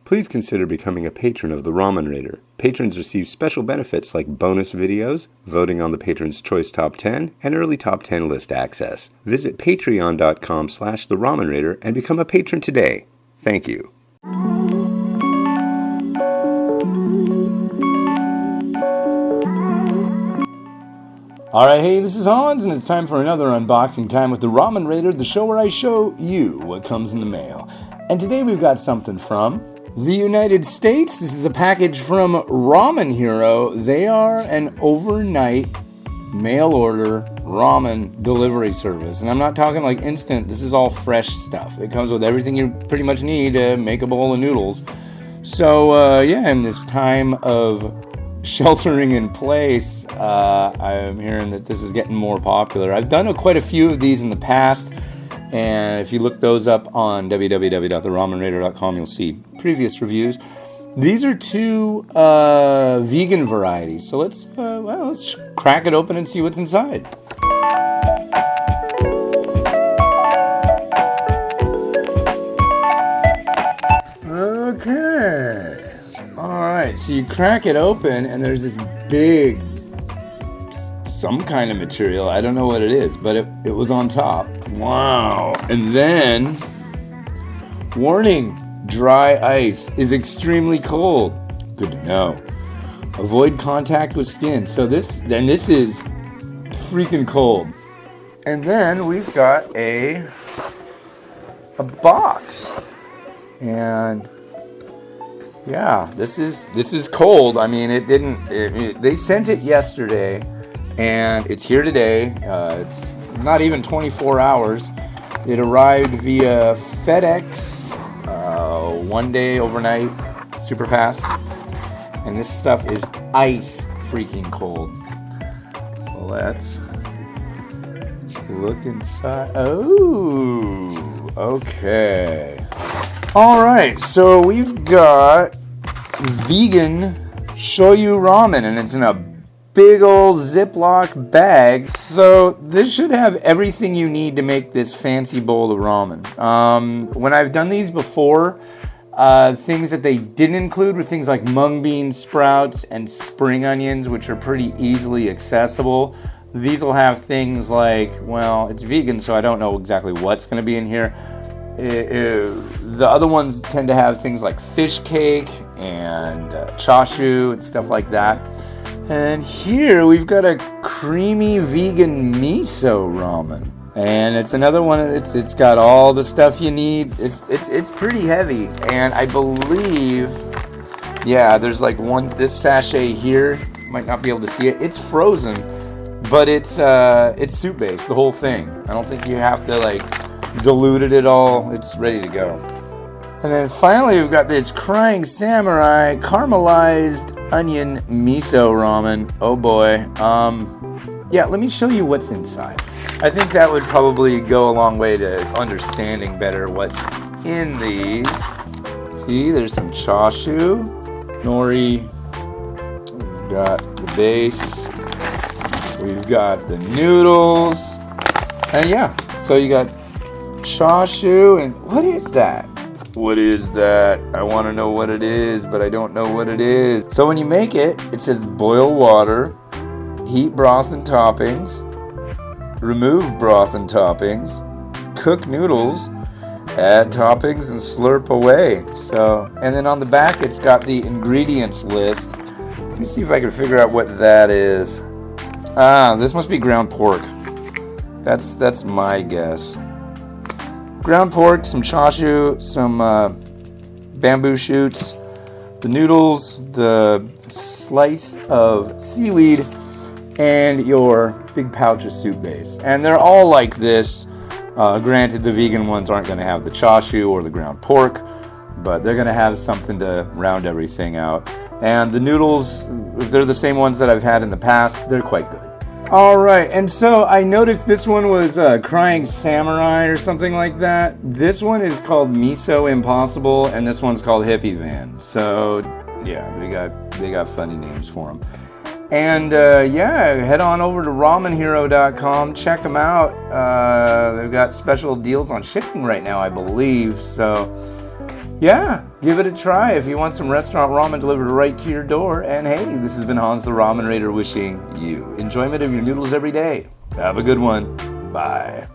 Please consider becoming a patron of the Ramen Raider. Patrons receive special benefits like bonus videos, voting on the Patron's Choice Top 10, and early Top 10 list access. Visit patreon.com/The Ramen Raider and become a patron today. Thank you. Alright, hey, this is Hans, and it's time for another unboxing time with the Ramen Raider, the show where I show you what comes in the mail. And today we've got something from the United States. This is a package from Ramen Hero. They are an overnight mail order ramen delivery service. And I'm not talking like instant, this is all fresh stuff. It comes with everything you pretty much need to make a bowl of noodles. So, in this time of sheltering in place, I'm hearing that this is getting more popular. I've done quite a few of these in the past, and if you look those up on www.theramenraider.com, you'll see previous reviews. These are two vegan varieties, so let's crack it open and see what's inside. Okay. Alright, so you crack it open and there's this big, some kind of material. I don't know what it is, but it was on top. Wow. And then, warning, dry ice is extremely cold. Good to know. Avoid contact with skin. So this is freaking cold. And then we've got a box. And yeah, this is cold. I mean, they sent it yesterday, and it's here today. It's not even 24 hours. It arrived via FedEx, one day overnight, super fast. And this stuff is ice freaking cold. So let's look inside. Oh, okay. All right, so we've got vegan shoyu ramen, and it's in a big old Ziploc bag. So this should have everything you need to make this fancy bowl of ramen. When I've done these before, things that they didn't include were things like mung bean sprouts and spring onions, which are pretty easily accessible. These will have things like, well, it's vegan, so I don't know exactly what's going to be in here. The other ones tend to have things like fish cake and chashu and stuff like that. And here we've got a creamy vegan miso ramen, and it's another one. It's got all the stuff you need. It's pretty heavy, and I believe, there's like this sachet here. You might not be able to see it. It's frozen, but it's soup based, the whole thing. I don't think you have to diluted it all. It's ready to go. And then finally we've got this Crying Samurai caramelized onion miso ramen. Oh boy. Let me show you what's inside. I think that would probably go a long way to understanding better what's in these. See, there's some chashu, nori. We've got the base. We've got the noodles. And so you got chashu, and what is that? What is that? I want to know what it is, but I don't know what it is. So when you make it, it says boil water, heat broth and toppings, remove broth and toppings, cook noodles, add toppings, and slurp away. So, and then on the back, it's got the ingredients list. Let me see if I can figure out what that is. This must be ground pork. That's my guess. Ground pork, some chashu, some bamboo shoots, the noodles, the slice of seaweed, and your big pouch of soup base. And they're all like this. Granted, the vegan ones aren't going to have the chashu or the ground pork, but they're going to have something to round everything out. And the noodles, if they're the same ones that I've had in the past, they're quite good. Alright, and so I noticed this one was Crying Samurai or something like that. This one is called Miso Impossible, and this one's called Hippie Van. So, they got funny names for them. And, head on over to ramenhero.com, check them out. They've got special deals on shipping right now, I believe. So, Yeah, give it a try if you want some restaurant ramen delivered right to your door. And hey, this has been Hans the Ramen Raider wishing you enjoyment of your noodles every day. Have a good one. Bye.